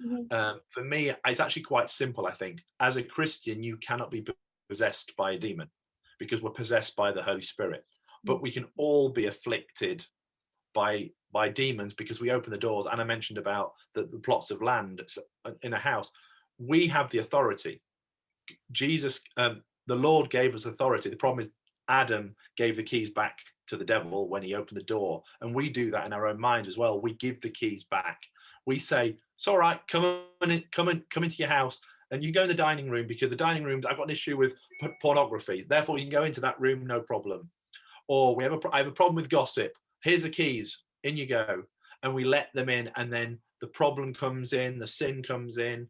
Mhm. For me, it's actually quite simple. I think as a Christian, you cannot be possessed by a demon because we're possessed by the Holy Spirit. Mm. But we can all be afflicted by demons because we open the doors. And I mentioned about the plots of land in a house. We have the authority. Jesus, the Lord gave us authority. The problem is Adam gave the keys back to the devil when he opened the door, and we do that in our own minds as well. We give the keys back. We say, "It's all right. Come into your house, and you go in the dining room because the dining rooms. I've got an issue with pornography. Therefore, you can go into that room, no problem." Or I have a problem with gossip. Here's the keys. In you go, and we let them in, and then the problem comes in, the sin comes in,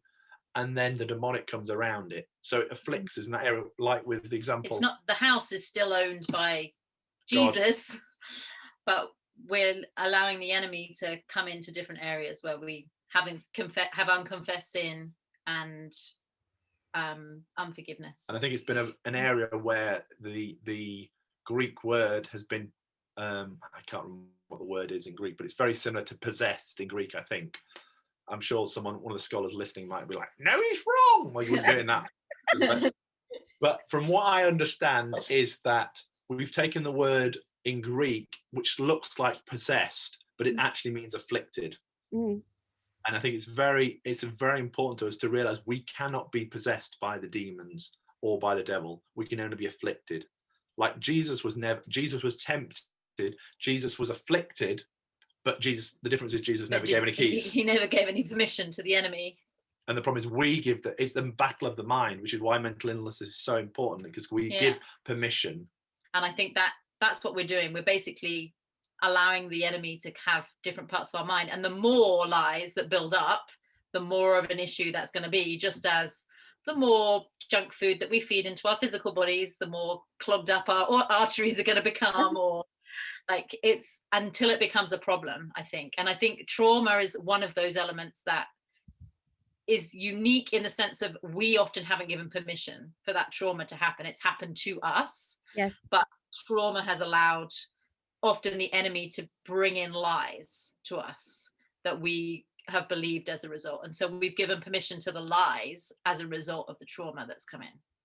and then the demonic comes around it. So it afflicts us in that area, like with the It's example, not, the house is still owned by God. Jesus, but we're allowing the enemy to come into different areas where we have unconfessed sin and unforgiveness. And I think it's been an area where the Greek word has been, I can't remember what the word is in Greek, but it's very similar to possessed in Greek, I think. I'm sure one of the scholars listening might be like, no, he's wrong. Well, you wouldn't do it in that. But from what I understand is that we've taken the word in Greek, which looks like possessed, but it actually means afflicted. Mm. And I think it's very important to us to realize we cannot be possessed by the demons or by the devil. We can only be afflicted. Like Jesus was tempted, Jesus was afflicted, but the difference is Jesus never gave any keys. He never gave any permission to the enemy. And the problem is it's the battle of the mind, which is why mental illness is so important, because we give permission. And I think that's what we're doing. We're basically allowing the enemy to have different parts of our mind. And the more lies that build up, the more of an issue that's going to be, just as the more junk food that we feed into our physical bodies, the more clogged up our arteries are going to become, or like it's until it becomes a problem, I think. And I think trauma is one of those elements that is unique in the sense of we often haven't given permission for that trauma to happen. It's happened to us. Yes. But trauma has allowed often the enemy to bring in lies to us that we have believed as a result. And so we've given permission to the lies as a result of the trauma that's come in.